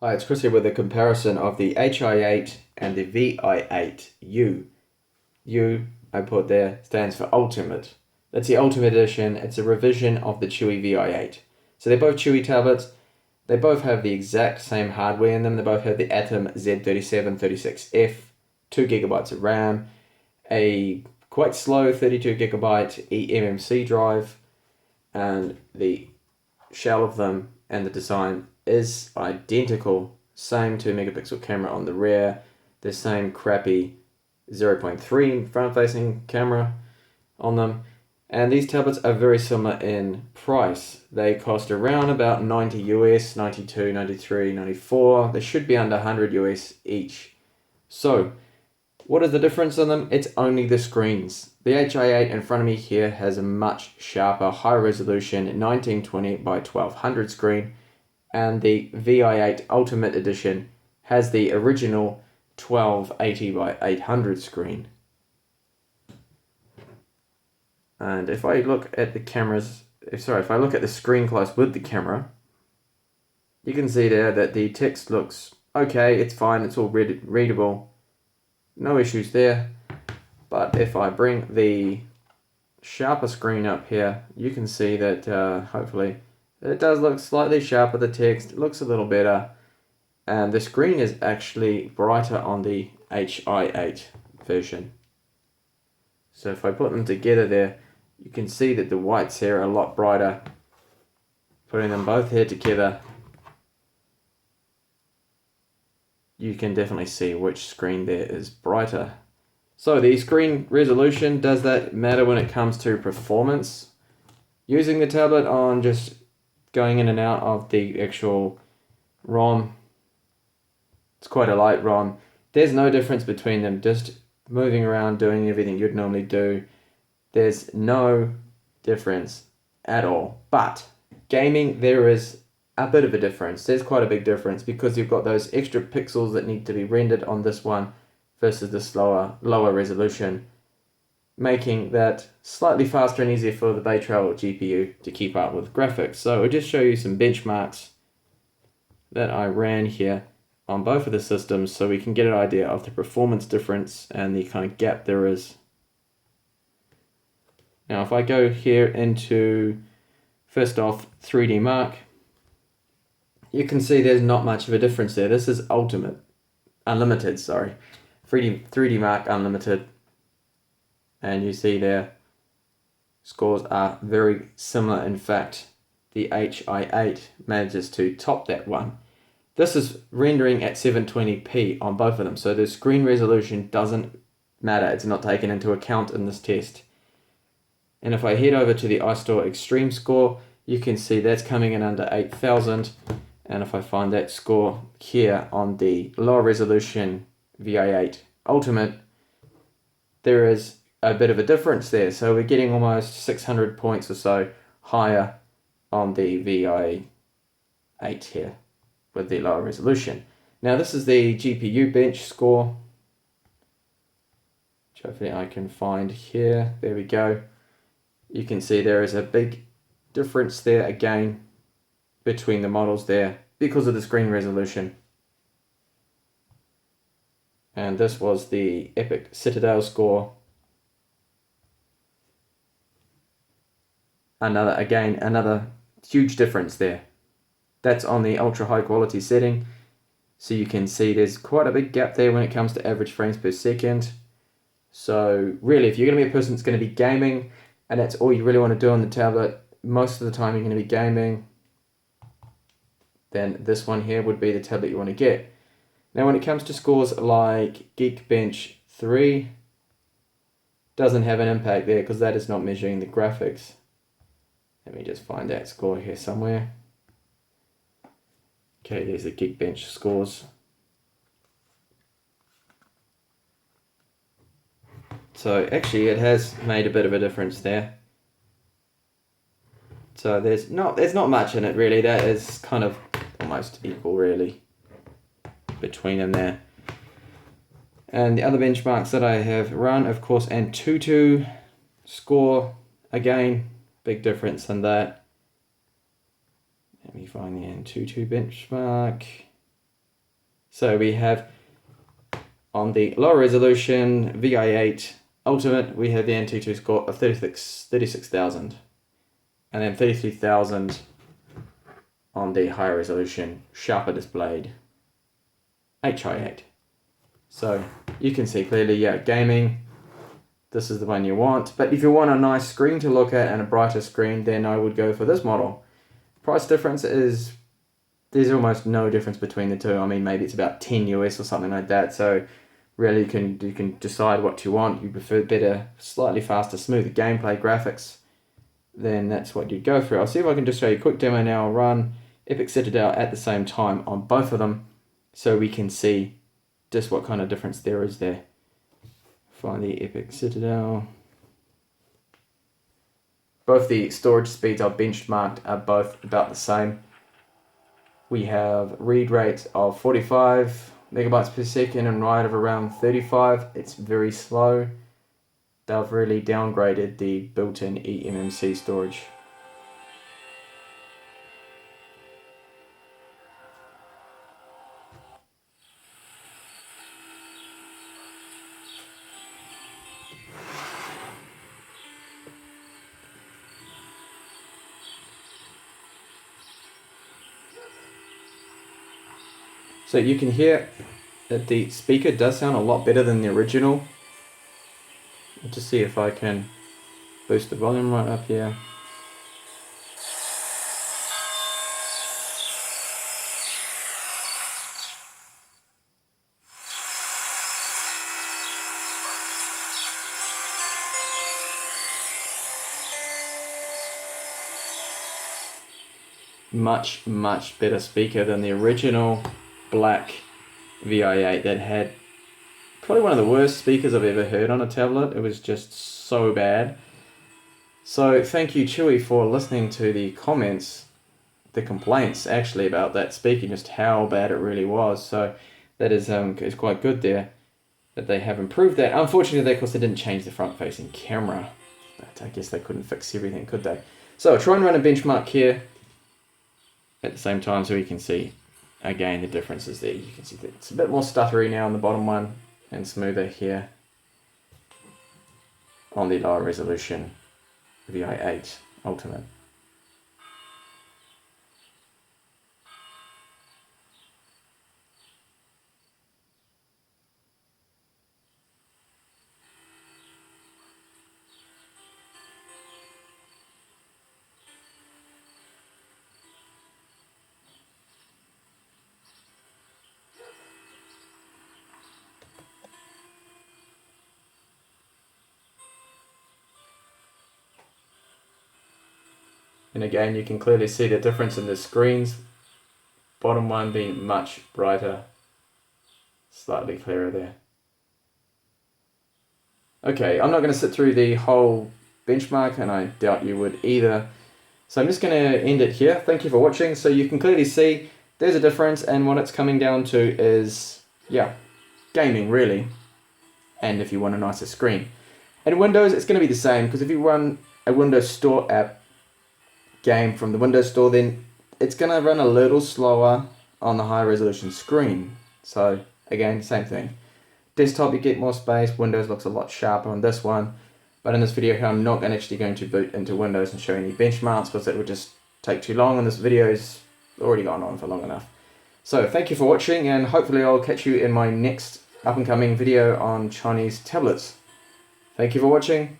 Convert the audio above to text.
Hi, it's Chris here with a comparison of the Hi8 and the Vi8 U. U, I put there, stands for Ultimate. That's the Ultimate Edition. It's a revision of the Chuwi Vi8. So they're both Chuwi tablets. They both have the exact same hardware in them. They both have the Atom Z3736F, 2 gigabytes of RAM, a quite slow 32 gigabyte eMMC drive, and the shell of them and the design is identical. Same 2 megapixel camera on the rear, the same crappy 0.3 front-facing camera on them, and these tablets are very similar in price. They cost around about 90 US, 92, 93, 94. They should be under 100 US each. So what is the difference in them? It's only the screens. The Hi8 in front of me here has a much sharper, high resolution 1920 by 1200 screen, and the Vi8 Ultimate Edition has the original 1280 by 800 screen. And if I look at the if I look at the screen close with the camera, you can see there that the text looks okay, it's fine, it's all readable, no issues there. But if I bring the sharper screen up here, you can see that hopefully it does look slightly sharper, the text looks a little better, and the screen is actually brighter on the Hi8 version. So if I put them together there, you can see that the whites here are a lot brighter. Putting them both here together, you can definitely see which screen there is brighter. So the screen resolution, does that matter when it comes to performance? Using the tablet on just going in and out of the actual ROM, it's quite a light ROM. There's no difference between them, just moving around, doing everything you'd normally do. There's no difference at all. But gaming, there is a bit of a difference. There's quite a big difference because you've got those extra pixels that need to be rendered on this one versus this lower resolution, making that slightly faster and easier for the Bay Trail GPU to keep up with graphics. So I'll just show you some benchmarks that I ran here on both of the systems so we can get an idea of the performance difference and the kind of gap there is. Now if I go here into, first off, 3D Mark, you can see there's not much of a difference there. This is Unlimited, sorry. 3D Mark Unlimited. And you see there, scores are very similar. In fact, the Hi8 manages to top that one. This is rendering at 720p on both of them, so the screen resolution doesn't matter. It's not taken into account in this test. And if I head over to the iStore Extreme score, you can see that's coming in under 8,000. And if I find that score here on the lower resolution Vi8 Ultimate, there is a bit of a difference there. So we're getting almost 600 points or so higher on the Vi8 here with the lower resolution. Now this is the GPU bench score, which hopefully I can find here. There we go. You can see there is a big difference there again between the models there because of the screen resolution. And this was the Epic Citadel score. Another huge difference there. That's on the ultra high quality setting. So you can see there's quite a big gap there when it comes to average frames per second. So really, if you're going to be a person that's going to be gaming, and that's all you really want to do on the tablet, most of the time you're going to be gaming, then this one here would be the tablet you want to get. Now when it comes to scores like Geekbench 3, doesn't have an impact there because that is not measuring the graphics. Let me just find that score here somewhere. Okay, there's the Geekbench scores. So actually it has made a bit of a difference there. So there's not much in it really. That is kind of almost equal really between them there. And the other benchmarks that I have run, of course, Antutu score, again, big difference in that. Let me find the Antutu benchmark. So we have on the lower resolution VI8 Ultimate, we have the Antutu score of 36,000. And then 33,000 on the higher resolution, sharper displayed Hi8. So you can see clearly, yeah, gaming, this is the one you want. But if you want a nice screen to look at and a brighter screen, then I would go for this model. Price difference is, there's almost no difference between the two. I mean, maybe it's about 10 US or something like that. So really you can decide what you want. You prefer better, slightly faster, smoother gameplay graphics, then that's what you'd go for. I'll see if I can just show you a quick demo now. I'll run Epic Citadel at the same time on both of them so we can see just what kind of difference there is there. Find the Epic Citadel. Both the storage speeds I've benchmarked are both about the same. We have read rate of 45 megabytes per second and write of around 35. It's very slow. They've really downgraded the built-in eMMC storage. So you can hear that the speaker does sound a lot better than the original. I'll just see if I can boost the volume right up here. Much better speaker than the original black VI8 that had probably one of the worst speakers I've ever heard on a tablet. It was just so bad. So thank you, Chuwi, for listening to the comments, the complaints actually about that speaker, just how bad it really was. So that is quite good there that they have improved that. Unfortunately, of course, they didn't change the front-facing camera, but I guess they couldn't fix everything, could they? So I'll try and run a benchmark here at the same time so you can see again the differences there. You can see that it's a bit more stuttery now on the bottom one and smoother here on the lower resolution VI8 Ultimate. And again, you can clearly see the difference in the screens. Bottom one being much brighter, slightly clearer there. Okay, I'm not going to sit through the whole benchmark, and I doubt you would either. So I'm just going to end it here. Thank you for watching. So you can clearly see there's a difference, and what it's coming down to is, yeah, gaming really. And if you want a nicer screen. And Windows, it's going to be the same, because if you run a Windows Store app game from the Windows Store, then it's going to run a little slower on the high resolution screen. So again, same thing. Desktop, you get more space. Windows looks a lot sharper on this one. But in this video here, I'm not actually going to boot into Windows and show any benchmarks, because it would just take too long, and this video's already gone on for long enough. So thank you for watching, and hopefully I'll catch you in my next up and coming video on Chinese tablets. Thank you for watching.